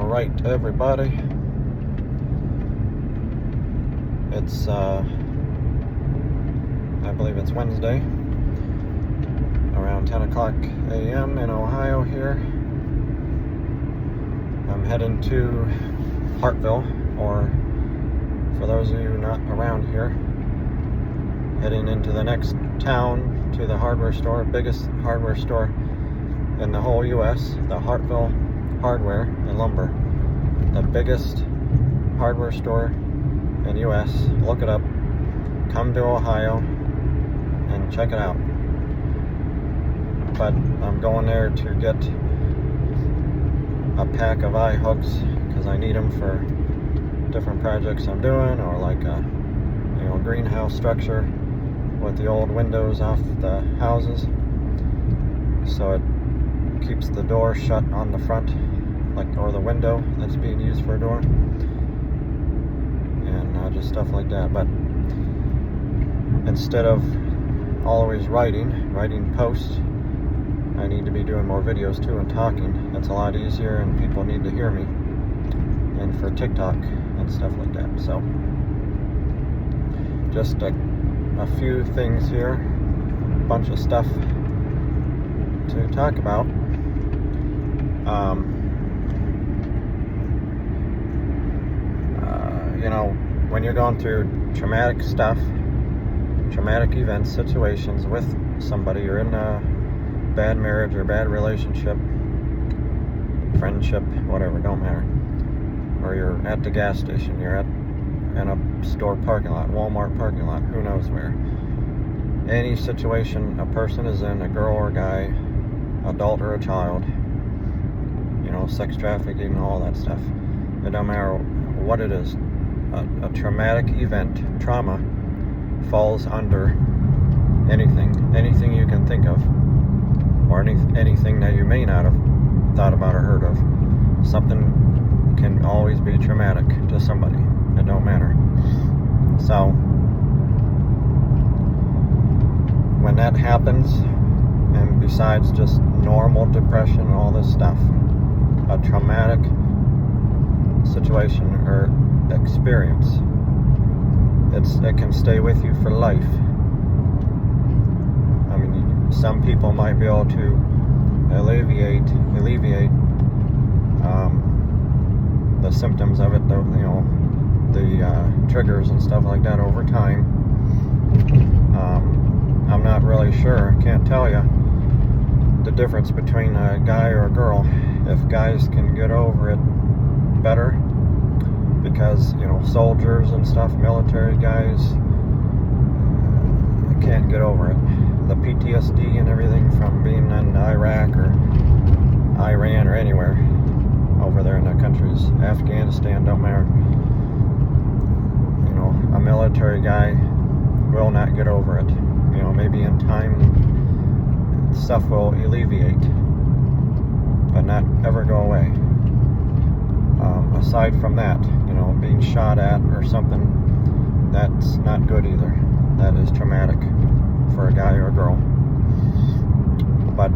Alright, everybody. It's, I believe it's Wednesday, around 10 o'clock a.m. in Ohio here. I'm heading to Hartville, or for those of you not around here, heading into the next town to the hardware store, biggest hardware store in the whole U.S., the Hartville Hardware and Lumber, the biggest hardware store in the U.S. Look it up. Come to Ohio and check it out. But I'm going there to get a pack of eye hooks because I need them for different projects I'm doing, or like a greenhouse structure with the old windows off the houses, so it keeps the door shut on the front, or the window that's being used for a door, and just stuff like that. But instead of always writing posts, I need to be doing more videos too and talking. That's a lot easier, and people need to hear me, and for Tik Tok and stuff like that. So just a few things here, a bunch of stuff to talk about. When you're going through traumatic stuff, traumatic events, situations with somebody, you're in a bad marriage or bad relationship, friendship, whatever, don't matter. Or you're at the gas station, you're in a store parking lot, Walmart parking lot, who knows where. Any situation a person is in, a girl or a guy, adult or a child, sex trafficking, all that stuff. It don't matter what it is. A traumatic event, trauma, falls under anything you can think of, or anything that you may not have thought about or heard of. Something can always be traumatic to somebody. It don't matter. So when that happens, and besides just normal depression and all this stuff, a traumatic situation or experience, it can stay with you for life. I mean, some people might be able to alleviate the symptoms of it, the triggers and stuff like that over time. I'm not really sure. Can't tell you the difference between a guy or a girl. If guys can get over it better, because soldiers and stuff, military guys, can't get over it. The PTSD and everything from being in Iraq or Iran or anywhere over there in the countries, Afghanistan, don't matter. A military guy will not get over it. Maybe in time stuff will alleviate, but not ever go away. Aside from that, being shot at or something, that's not good either. That is traumatic for a guy or a girl. But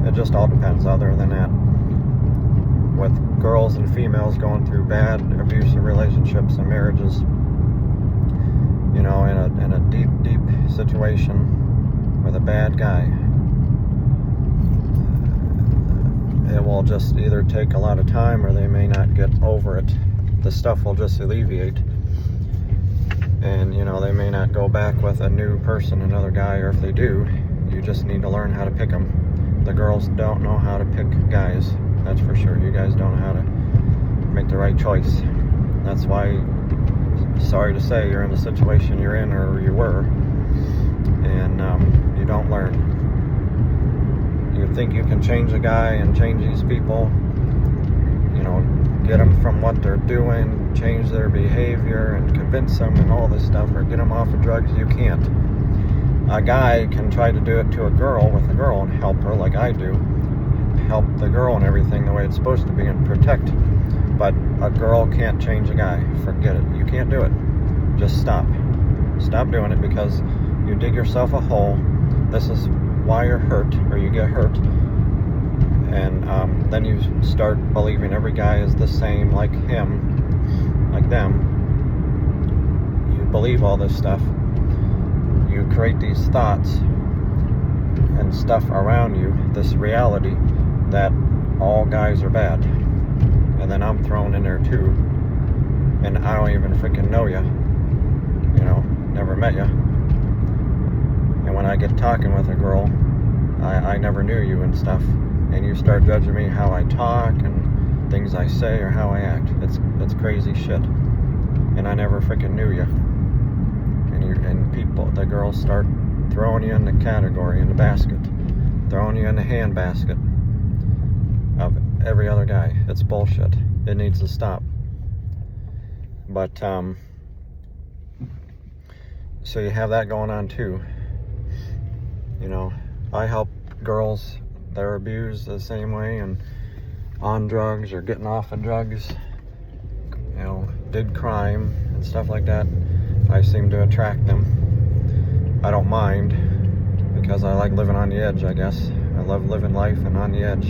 it just all depends. Other than that, with girls and females going through bad, abusive relationships and marriages, in a deep situation with a bad guy, it will just either take a lot of time, or they may not get over it. The stuff will just alleviate, and they may not go back with a new person, another guy, or if they do, you just need to learn how to pick them. The girls don't know how to pick guys, that's for sure. You guys don't know how to make the right choice. That's why, sorry to say, you're in the situation you're in, or you were, and you don't learn. You think you can change a guy and change these people, get them from what they're doing, change their behavior and convince them and all this stuff, or get them off of drugs. You can't. A guy can try to do it to a girl with a girl and help her, like I do, help the girl and everything the way it's supposed to be and protect. But a girl can't change a guy. Forget it. You can't do it. Just stop doing it, because you dig yourself a hole. This is why you're hurt, or you get hurt, And then you start believing every guy is the same, like him, like them. You believe all this stuff. You create these thoughts and stuff around you, this reality that all guys are bad. And then I'm thrown in there too. And I don't even freaking know you. You know, never met you. And when I get talking with a girl, I never knew you and stuff. And you start judging me how I talk and things I say or how I act. It's crazy shit. And I never freaking knew you. And people, the girls start throwing you in the category, in the basket. Throwing you in the hand basket of every other guy. It's bullshit. It needs to stop. But, so you have that going on too. You know, I help girls that are abused the same way and on drugs or getting off of drugs, you know, did crime and stuff like that. I seem to attract them. I don't mind because I like living on the edge, I guess. I love living life and on the edge.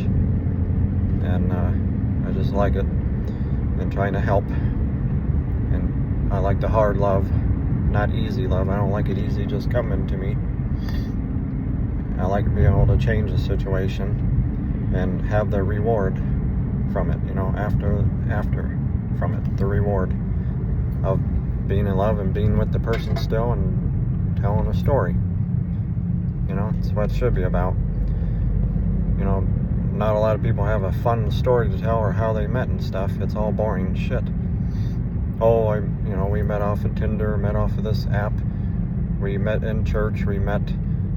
And I just like it. And trying to help. And I like the hard love, not easy love. I don't like it easy just coming to me. I like being able to change the situation and have the reward from it, you know, after from it, the reward of being in love and being with the person still and telling a story. You know, it's what it should be about. You know, not a lot of people have a fun story to tell or how they met and stuff. It's all boring shit. Oh, you know, we met off of Tinder, met off of this app. We met in church, we met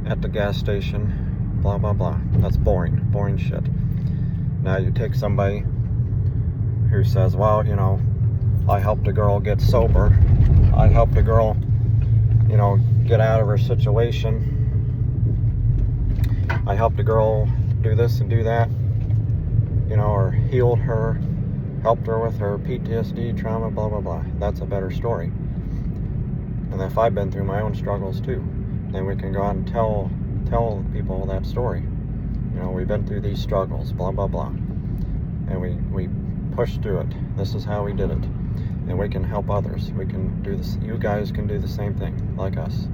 at the gas station, blah, blah, blah. That's boring shit. Now you take somebody who says, well, you know, I helped a girl get sober. I helped a girl, you know, get out of her situation. I helped a girl do this and do that, you know, or healed her, helped her with her PTSD, trauma, blah, blah, blah. That's a better story. And if I've been through my own struggles too, then we can go out and tell people that story. You know, we've been through these struggles, blah, blah, blah. And we pushed through it. This is how we did it. And we can help others. We can do this. You guys can do the same thing, like us.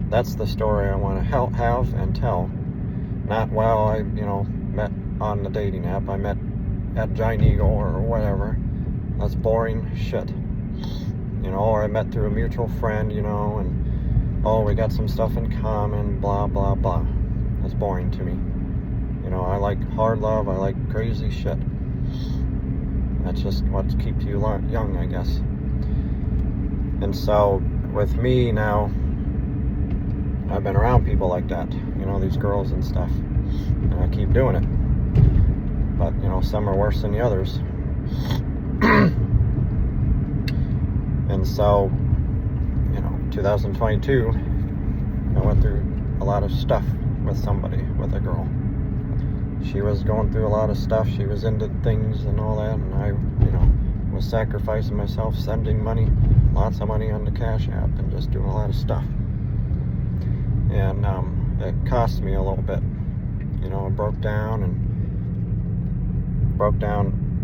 That's the story I want to have and tell. Not, well, I, you know, met on the dating app. I met at Giant Eagle or whatever. That's boring shit. You know, or I met through a mutual friend, you know, and oh, we got some stuff in common, blah, blah, blah. That's boring to me. You know, I like hard love. I like crazy shit. That's just what keeps you young, I guess. And so, with me now, I've been around people like that. You know, these girls and stuff. And I keep doing it. But, you know, some are worse than the others. And so, you know, 2022, I went through a lot of stuff with somebody, with a girl. She was going through a lot of stuff. She was into things and all that, and I, you know, was sacrificing myself, sending money, lots of money on the Cash App, and just doing a lot of stuff. And it cost me a little bit. You know, I broke down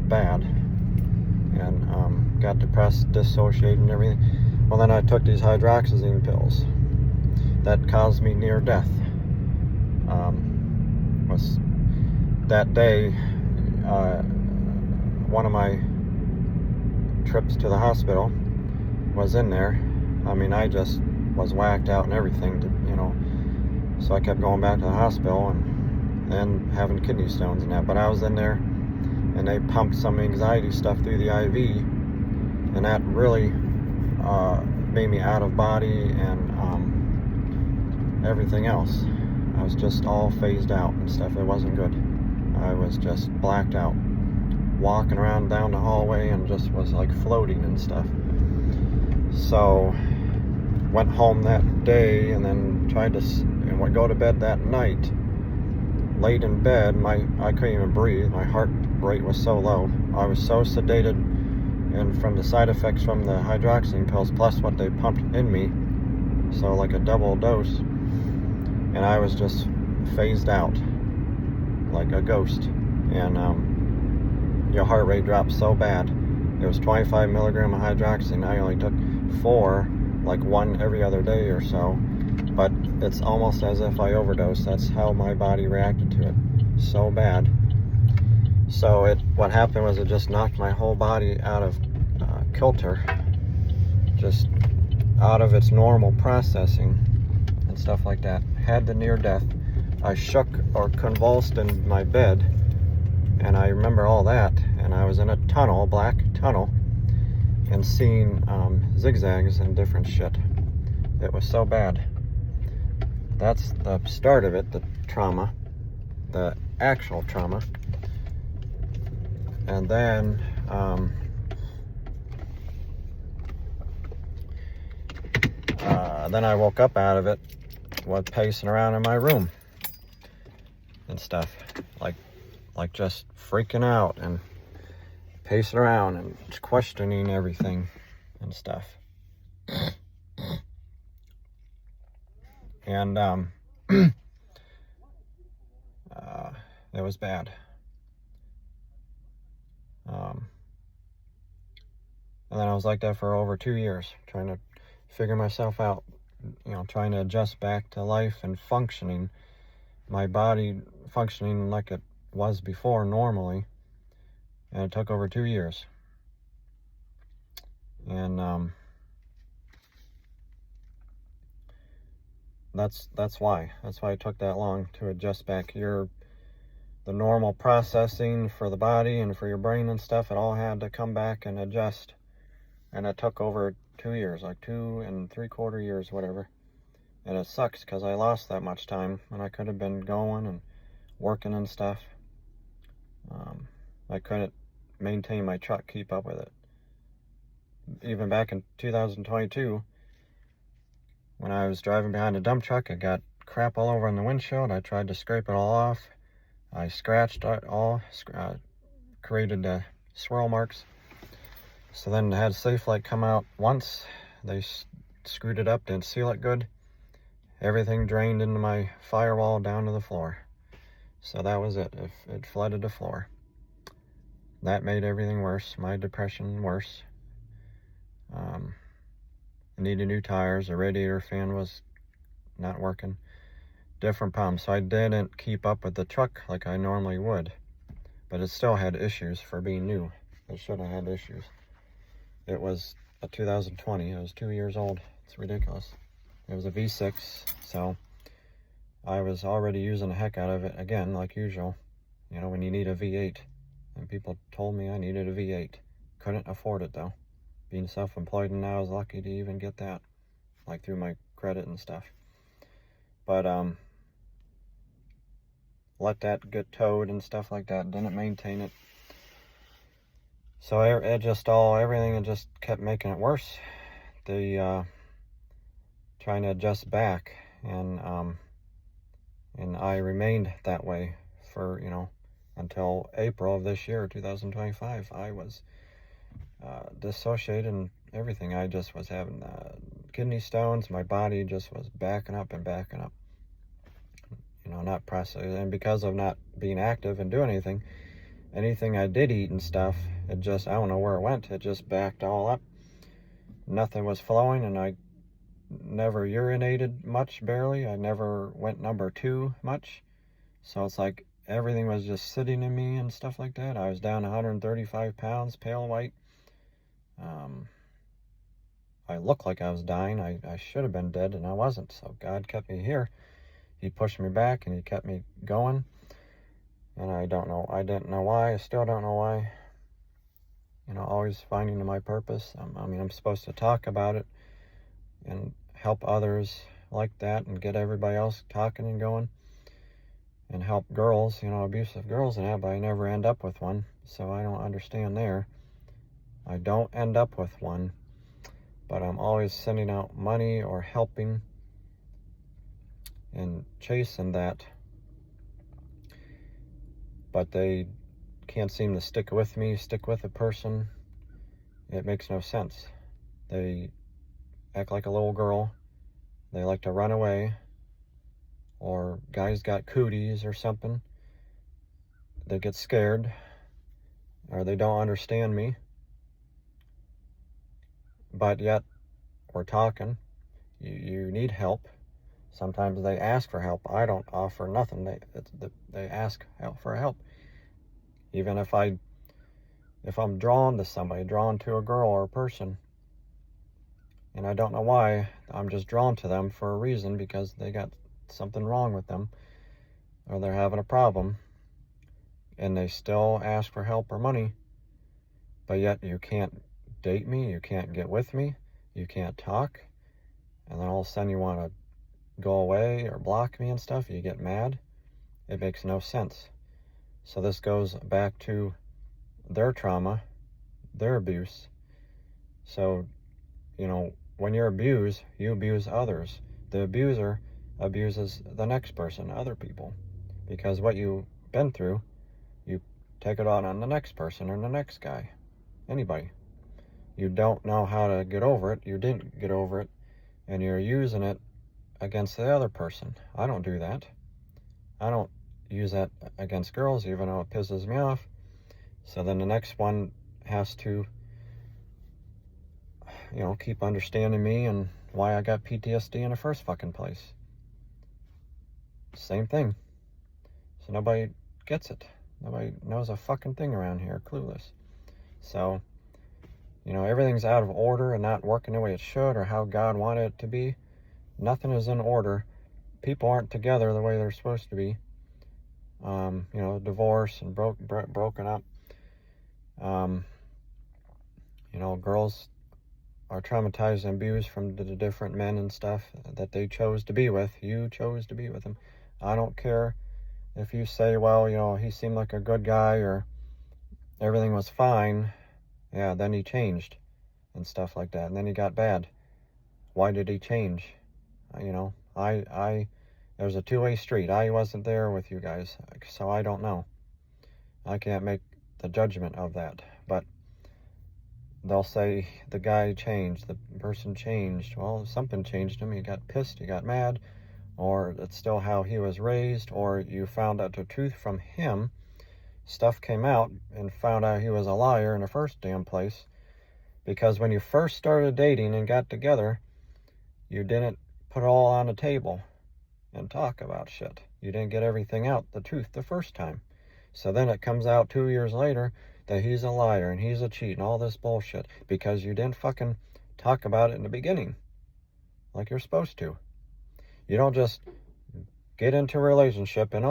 bad, and got depressed, dissociated, and everything. Well, then I took these hydroxyzine pills that caused me near death. Was that day, one of my trips to the hospital was in there. I mean, I just was whacked out and everything, you know. So I kept going back to the hospital and having kidney stones and that. But I was in there, and they pumped some anxiety stuff through the IV, and that really made me out of body and everything else. I was just all phased out and stuff. It wasn't good. I was just blacked out, walking around down the hallway and just was like floating and stuff. So went home that day and then tried to go to bed that night. Laid in bed, I couldn't even breathe. My heart rate was so low. I was so sedated, and from the side effects from the hydroxyzine pills plus what they pumped in me, so like a double dose, and I was just phased out. like a ghost, and your heart rate drops so bad. It was 25 milligram of hydroxyzine. I only took 4, like 1 every other day or so, but it's almost as if I overdosed. That's how my body reacted to it, so bad. So what happened was it just knocked my whole body out of kilter, just out of its normal processing and stuff like that. Had the near death. I shook or convulsed in my bed, and I remember all that, and I was in a tunnel, a black tunnel, and seeing zigzags and different shit. It was so bad. That's the start of it, the trauma, the actual trauma. And then I woke up out of it, was pacing around in my room and stuff, like just freaking out and pacing around and questioning everything and stuff. And it was bad. And then I was like that for over 2 years, trying to figure myself out, trying to adjust back to life and functioning, my body functioning like it was before normally. And it took over 2 years. And that's why it took that long to adjust back. The normal processing for the body and for your brain and stuff, it all had to come back and adjust. And it took over 2 years, like 2 3/4 years, whatever. And it sucks because I lost that much time and I could have been going and working and stuff. I couldn't maintain my truck, keep up with it. Even back in 2022, when I was driving behind a dump truck, it got crap all over on the windshield. I tried to scrape it all off. I scratched it all, created swirl marks. So then I had Safe Light come out once. They screwed it up, didn't seal it good. Everything drained into my firewall down to the floor. So that was it. It flooded the floor. That made everything worse. My depression worse. I needed new tires. The radiator fan was not working. Different problems. So I didn't keep up with the truck like I normally would. But it still had issues for being new. It should have had issues. It was a 2020. It was 2 years old. It's ridiculous. It was a V6, so I was already using the heck out of it again, like usual. When you need a V8. And people told me I needed a V8. Couldn't afford it, though. Being self-employed, and now I was lucky to even get that, like through my credit and stuff. But let that get towed and stuff like that. Didn't maintain it. So everything just kept making it worse. Trying to adjust back, and I remained that way for, until April of this year, 2025. I was dissociated and everything. I just was having kidney stones. My body just was backing up. Not processing. And because of not being active and doing anything I did eat and stuff, I don't know where it went. It just backed all up. Nothing was flowing, and I never urinated much, barely. I never went number 2 much. So it's like everything was just sitting in me and stuff like that. I was down 135 pounds, pale white. I looked like I was dying. I should have been dead, and I wasn't. So God kept me here. He pushed me back, and he kept me going. And I didn't know why. I still don't know why. Always finding my purpose. I'm supposed to talk about it and help others like that, and get everybody else talking and going, and help girls, abusive girls and that, but I never end up with one. So I don't understand there. I don't end up with one, but I'm always sending out money or helping and chasing that. But they can't seem to stick with a person. It makes no sense. They act like a little girl. They like to run away. Or guys got cooties or something. they get scared, or they don't understand me, but yet we're talking. You need help. Sometimes they ask for help. I don't offer nothing. They ask for help. Even if I'm drawn to somebody, drawn to a girl or a person, and I don't know why, I'm just drawn to them for a reason, because they got something wrong with them, or they're having a problem, and they still ask for help or money, but yet you can't date me, you can't get with me, you can't talk, and then all of a sudden you want to go away or block me and stuff, you get mad. It makes no sense. So this goes back to their trauma, their abuse. So, when you're abused, you abuse others. The abuser abuses the next person, other people, because what you've been through, you take it out on the next person or the next guy, anybody. You don't know how to get over it, you didn't get over it, and you're using it against the other person. I don't do that. I don't use that against girls, even though it pisses me off. So then the next one has to, keep understanding me and why I got PTSD in the first fucking place. Same thing. So nobody gets it. Nobody knows a fucking thing around here. Clueless. So, everything's out of order and not working the way it should or how God wanted it to be. Nothing is in order. People aren't together the way they're supposed to be. Divorce and broken up. Girls are traumatized and abused from the different men and stuff that they chose to be with. You chose to be with them. I don't care if you say, well, he seemed like a good guy or everything was fine. Yeah, then he changed and stuff like that. And then he got bad. Why did he change? There's a two-way street. I wasn't there with you guys, so I don't know. I can't make the judgment of that. But they'll say the guy changed, the person changed. Well, something changed him. He got pissed, he got mad, or it's still how he was raised, or you found out the truth from him. Stuff came out and found out he was a liar in the first damn place. Because when you first started dating and got together, you didn't put it all on the table and talk about shit. You didn't get everything out, the truth, the first time. So then it comes out 2 years later that he's a liar and he's a cheat and all this bullshit because you didn't fucking talk about it in the beginning like you're supposed to. You don't just get into a relationship and,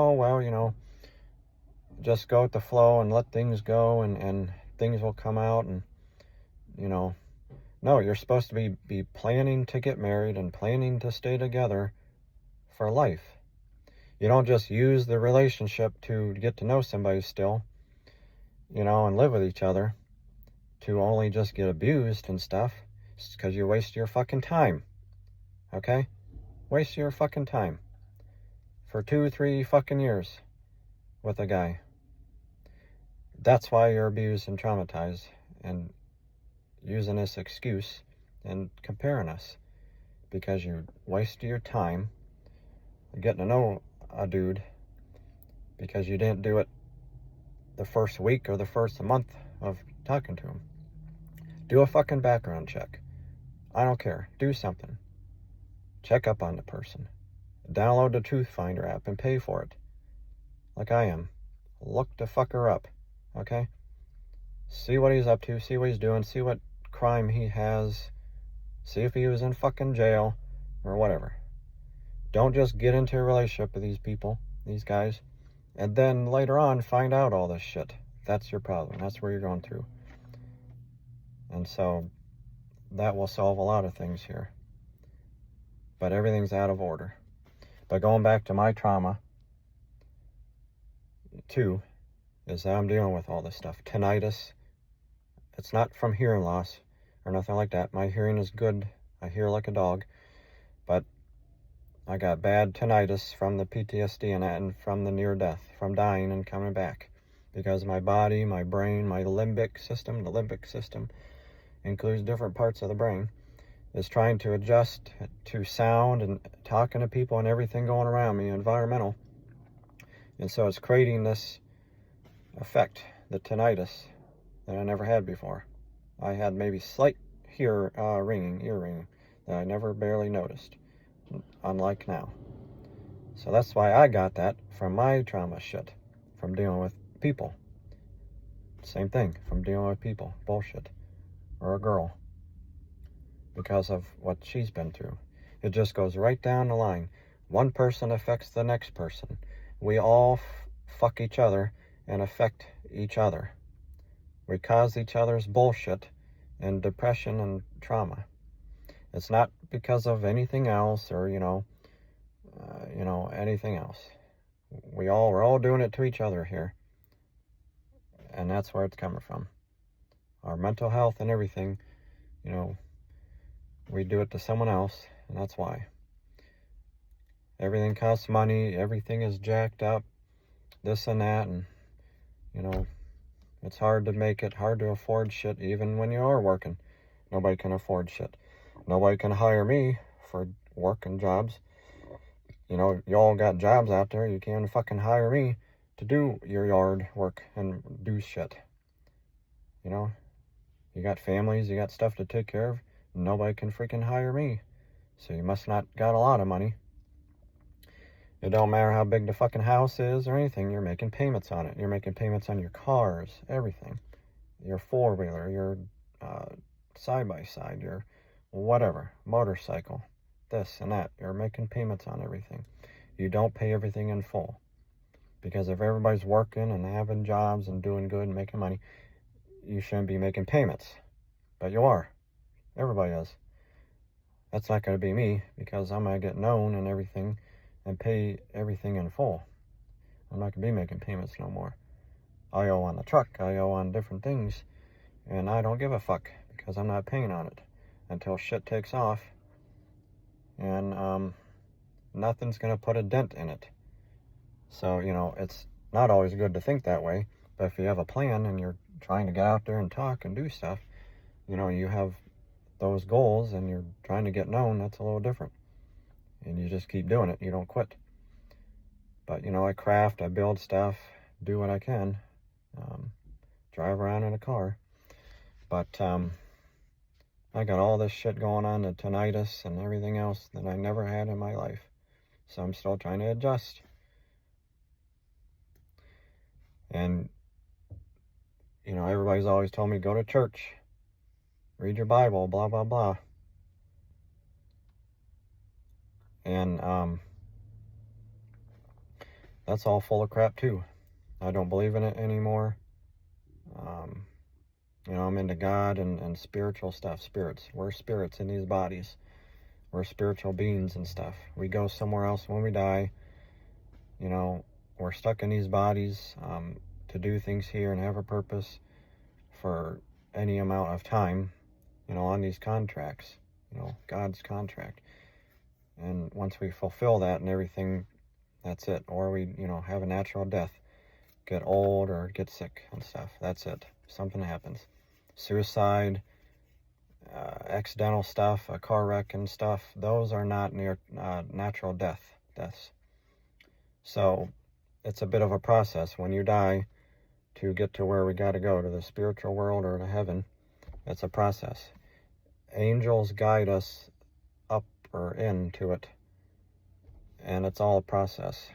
just go with the flow and let things go and things will come out and, No, you're supposed to be planning to get married and planning to stay together for life. You don't just use the relationship to get to know somebody still, and live with each other to only just get abused and stuff. It's because you waste your fucking time. Okay? Waste your fucking time for 2-3 fucking years with a guy. That's why you're abused and traumatized and using this excuse and comparing us, because you wasted your time getting to know a dude because you didn't do it the first week or the first month of talking to him. Do a fucking background check. I don't care. Do something. Check up on the person. Download the Truth Finder app and pay for it. Like I am. Look the fucker up. Okay? See what he's up to. See what he's doing. See what crime he has. See if he was in fucking jail or whatever. Don't just get into a relationship with these people, these guys, and then later on find out all this shit. That's your problem. That's where you're going through. And so that will solve a lot of things here. But everything's out of order. But going back to my trauma, too, is that I'm dealing with all this stuff. Tinnitus. It's not from hearing loss or nothing like that. My hearing is good. I hear like a dog. But I got bad tinnitus from the PTSD and from the near death, from dying and coming back. Because my body, my brain, my limbic system, the limbic system includes different parts of the brain, is trying to adjust to sound and talking to people and everything going around me, environmental. And so it's creating this effect, the tinnitus that I never had before. I had maybe slight ear ringing that I never barely noticed, unlike now. So that's why I got that from my trauma shit, from dealing with people. Same thing, from dealing with people, bullshit, or a girl, because of what she's been through. It just goes right down the line. One person affects the next person. We all fuck each other and affect each other. We cause each other's bullshit and depression and trauma. It's not because of anything else or, anything else. We're all doing it to each other here. And that's where it's coming from. Our mental health and everything, we do it to someone else, and that's why. Everything costs money, everything is jacked up, this and that, and, it's hard to make it, hard to afford shit, even when you are working. Nobody can afford shit. Nobody can hire me for work and jobs. You all got jobs out there, you can't fucking hire me to do your yard work and do shit. You got families, you got stuff to take care of. Nobody can freaking hire me. So you must not got a lot of money. It don't matter how big the fucking house is or anything, you're making payments on it. You're making payments on your cars, everything. Your four-wheeler, your side-by-side, your whatever, motorcycle, this and that. You're making payments on everything. You don't pay everything in full. Because if everybody's working and having jobs and doing good and making money, you shouldn't be making payments. But you are. Everybody is. That's not going to be me, because I'm going to get known and everything and pay everything in full. I'm not going to be making payments no more. I owe on the truck, I owe on different things, and I don't give a fuck, because I'm not paying on it until shit takes off, and nothing's going to put a dent in it. So, it's not always good to think that way, but if you have a plan and you're trying to get out there and talk and do stuff, you have those goals and you're trying to get known, that's a little different. And you just keep doing it, you don't quit. But, I craft, I build stuff, do what I can, drive around in a car. But I got all this shit going on, the tinnitus and everything else that I never had in my life. So I'm still trying to adjust. And, everybody's always told me, go to church, read your Bible, blah, blah, blah. And that's all full of crap too. I don't believe in it anymore. I'm into God and spiritual stuff, spirits. We're spirits in these bodies. We're spiritual beings and stuff. We go somewhere else when we die. We're stuck in these bodies to do things here and have a purpose for any amount of time, on these contracts, God's contract. And once we fulfill that and everything, that's it. Or we, have a natural death, get old or get sick and stuff. That's it. Something happens. Suicide, accidental stuff, a car wreck and stuff, those are not natural deaths. So it's a bit of a process when you die to get to where we got to go, to the spiritual world or to heaven. It's a process. Angels guide us up or into it, and it's all a process.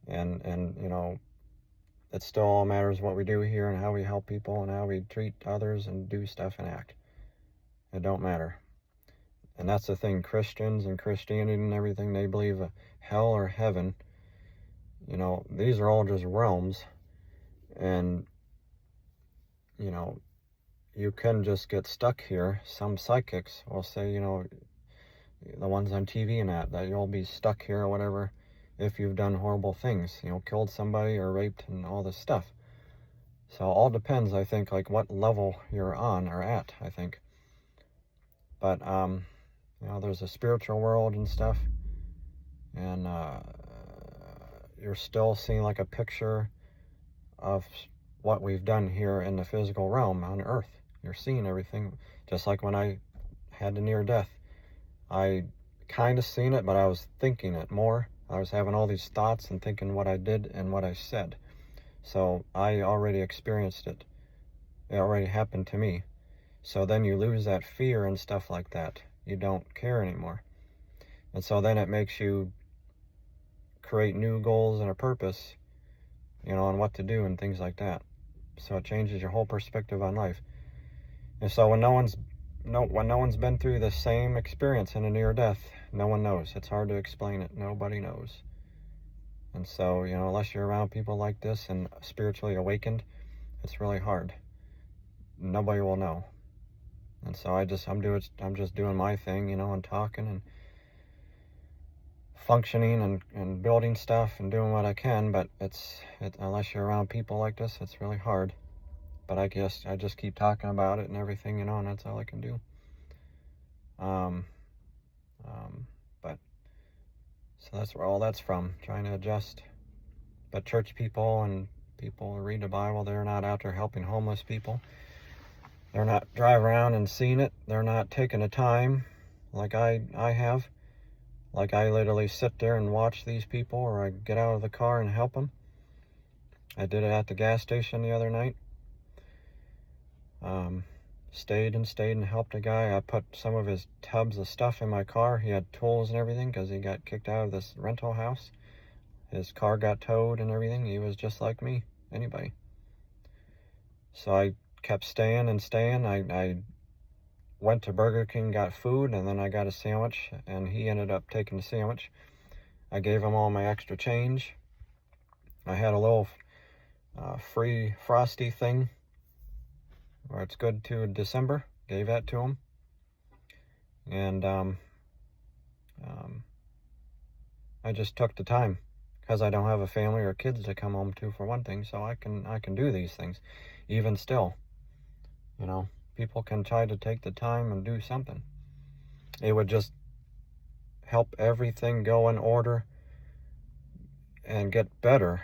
And it still all matters what we do here and how we help people and how we treat others and do stuff and act. It don't matter. And that's the thing, Christians and Christianity and everything, they believe a hell or heaven. These are all just realms. And, you can just get stuck here. Some psychics will say, the ones on TV and that you'll be stuck here or whatever if you've done horrible things, killed somebody or raped and all this stuff. So it all depends, I think, like what level you're on or at, I think. But, there's a spiritual world and stuff, and you're still seeing like a picture of what we've done here in the physical realm on Earth. You're seeing everything, just like when I had the near death. I kind of seen it, but I was thinking it more. I was having all these thoughts and thinking what I did and what I said. So I already experienced it. It already happened to me. So then you lose that fear and stuff like that. You don't care anymore. And so then it makes you create new goals and a purpose, on what to do and things like that. So it changes your whole perspective on life. And so when no one's been through the same experience in a near death, no one knows. It's hard to explain it. Nobody knows. And so, unless you're around people like this and spiritually awakened, it's really hard. Nobody will know. And so I'm just doing my thing, and talking and functioning and building stuff and doing what I can, but unless you're around people like this, it's really hard. But I guess I just keep talking about it and everything, and that's all I can do. But so that's where all that's from, trying to adjust. But church people and people who read the Bible, they're not out there helping homeless people. They're not driving around and seeing it. They're not taking the time like I have. Like I literally sit there and watch these people, or I get out of the car and help them. I did it at the gas station the other night. Stayed and helped a guy. I put some of his tubs of stuff in my car. He had tools and everything because he got kicked out of this rental house. His car got towed and everything. He was just like me, anybody. So I kept staying. I went to Burger King, got food, and then I got a sandwich, and he ended up taking the sandwich. I gave him all my extra change. I had a little free Frosty thing where it's good to December. Gave that to him. And I just took the time because I don't have a family or kids to come home to, for one thing, so I can do these things. Even still, people can try to take the time and do something. It would just help everything go in order and get better.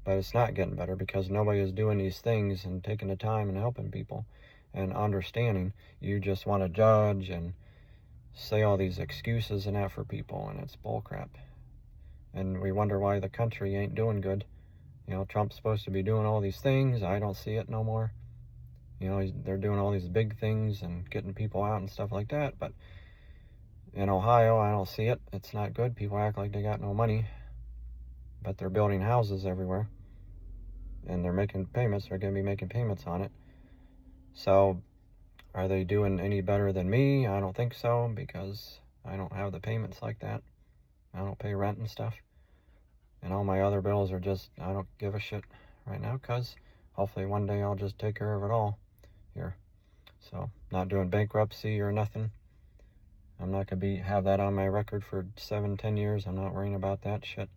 But it's not getting better because nobody is doing these things and taking the time and helping people and understanding. You just want to judge and say all these excuses and that for people, and it's bullcrap. And we wonder why the country ain't doing good. Trump's supposed to be doing all these things. I don't see it no more. They're doing all these big things and getting people out and stuff like that. But in Ohio, I don't see it. It's not good. People act like they got no money. But they're building houses everywhere. And they're making payments. They're going to be making payments on it. So, are they doing any better than me? I don't think so, because I don't have the payments like that. I don't pay rent and stuff. And all my other bills are just, I don't give a shit right now, because hopefully one day I'll just take care of it all here. So, not doing bankruptcy or nothing. I'm not going to have that on my record for 7-10 years. I'm not worrying about that shit.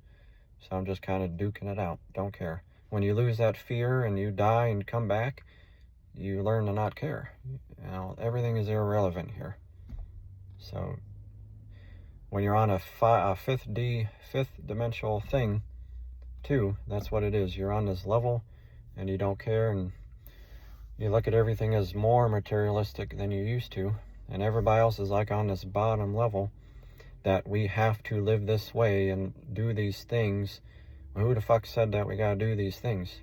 So I'm just kind of duking it out. Don't care. When you lose that fear and you die and come back, you learn to not care. Everything is irrelevant here. So when you're on a fifth dimensional thing, too, that's what it is. You're on this level and you don't care, and you look at everything as more materialistic than you used to, and everybody else is like on this bottom level, that we have to live this way and do these things. Well, who the fuck said that we gotta do these things?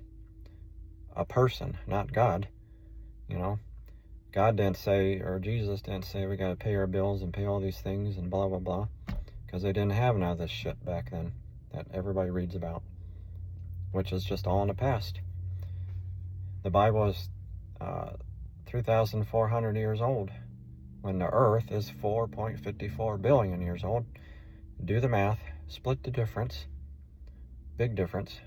A person, not God. God didn't say, or Jesus didn't say we gotta pay our bills and pay all these things and blah, blah, blah. Because they didn't have none of this shit back then that everybody reads about, which is just all in the past. The Bible is 3,400 years old, when the earth is 4.54 billion years old. Do the math, split the difference, big difference.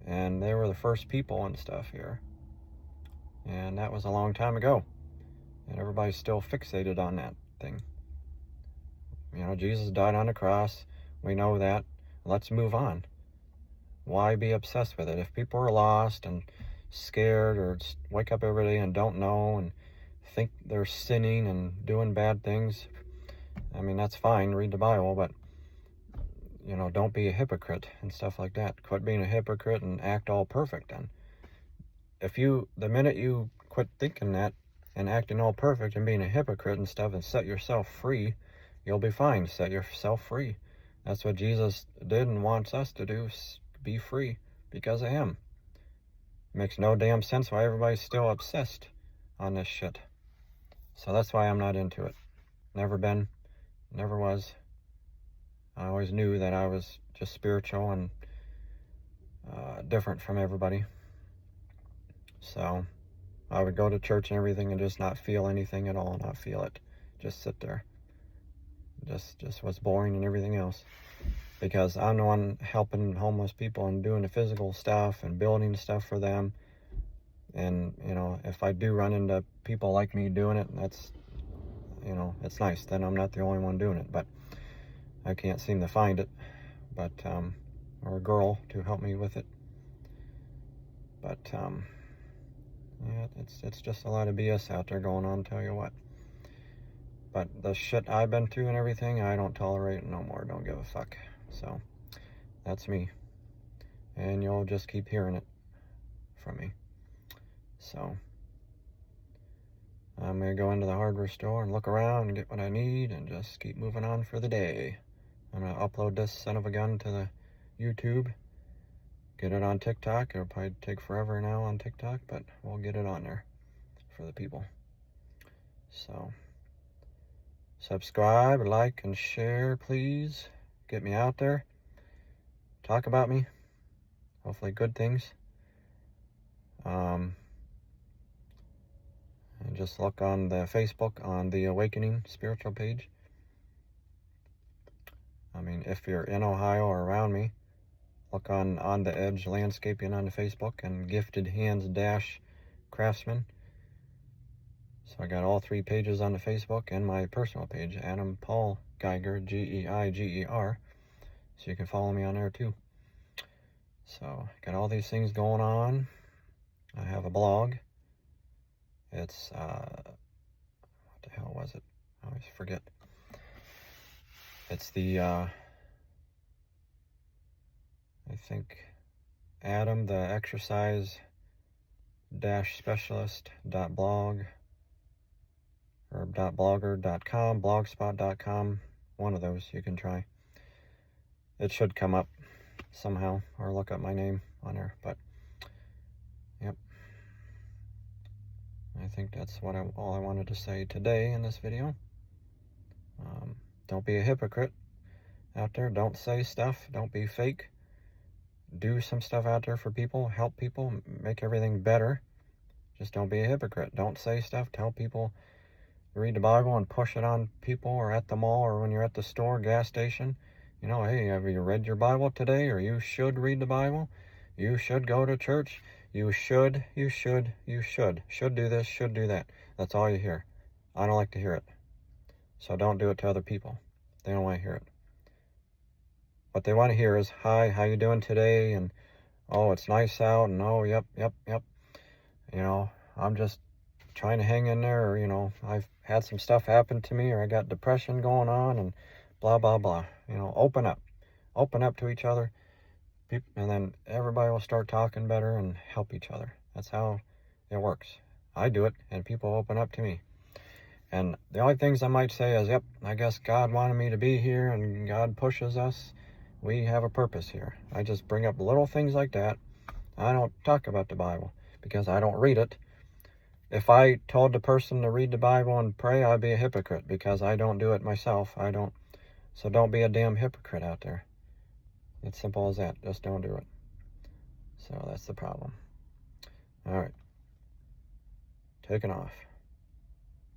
And they were the first people and stuff here. And that was a long time ago. And everybody's still fixated on that thing. Jesus died on the cross. We know that. Let's move on. Why be obsessed with it? If people are lost and scared, or wake up every day and don't know and think they're sinning and doing bad things, that's fine, read the Bible, but don't be a hypocrite and stuff like that. Quit being a hypocrite and act all perfect then. The minute you quit thinking that and acting all perfect and being a hypocrite and stuff and set yourself free, you'll be fine. Set yourself free. That's what Jesus did and wants us to do, be free. because of him. Makes no damn sense why everybody's still obsessed on this shit. So that's why I'm not into it. Never been, never was. I always knew that I was just spiritual and different from everybody. So I would go to church and everything and just not feel anything at all, not feel it. Just sit there. Just was boring and everything else. Because I'm the one helping homeless people and doing the physical stuff and building stuff for them. And, you know, if I do run into people like me doing it, that's, you know, it's nice. Then I'm not the only one doing it. But I can't seem to find it. But, or a girl to help me with it. But, yeah, it's just a lot of BS out there going on, tell you what. But the shit I've been through and everything, I don't tolerate it no more. Don't give a fuck. So, that's me. And you'll just keep hearing it from me. So, I'm going to go into the hardware store and look around and get what I need and just keep moving on for the day. I'm going to upload this son of a gun to the YouTube. Get it on TikTok. It'll probably take forever now on TikTok, but we'll get it on there for the people. So, subscribe, like, and share, please. Get me out there. Talk about me. Hopefully good things. And just look on the Facebook on the Awakening Spiritual page. I mean, if you're in Ohio or around me, look on the Edge Landscaping on the Facebook and Gifted Hands Dash Craftsman. So I got all 3 pages on the Facebook and my personal page, Adam Paul Geiger, Geiger. So you can follow me on there too. So got all these things going on. I have a blog. It's what the hell was it? I always forget. It's the I think Adam the exercise specialist.blog or .blogger.com, blogspot.com, one of those you can try. It should come up somehow, or look up my name on there, but yep. I think that's what all I wanted to say today in this video. Don't be a hypocrite out there. Don't say stuff. Don't be fake. Do some stuff out there for people. Help people. Make everything better. Just don't be a hypocrite. Don't say stuff. Tell people, read the Bible and push it on people, or at the mall, or when you're at the store, gas station. You know, hey, have you read your Bible today? Or you should read the Bible. You should go to church. You should. Should do this, should do that. That's all you hear. I don't like to hear it. So don't do it to other people. They don't want to hear it. What they want to hear is, hi, how you doing today? And, oh, it's nice out. And, oh, yep. You know, I'm just trying to hang in there. Or, you know, I've had some stuff happen to me, or I got depression going on, and blah, blah, blah. You know, open up. Open up to each other. And then everybody will start talking better and help each other. That's how it works. I do it, and people open up to me. And the only things I might say is, yep, I guess God wanted me to be here, and God pushes us. We have a purpose here. I just bring up little things like that. I don't talk about the Bible because I don't read it. If I told the person to read the Bible and pray, I'd be a hypocrite because I don't do it myself. I don't. So don't be a damn hypocrite out there. It's simple as that. Just don't do it. So that's the problem. All right. Taking off.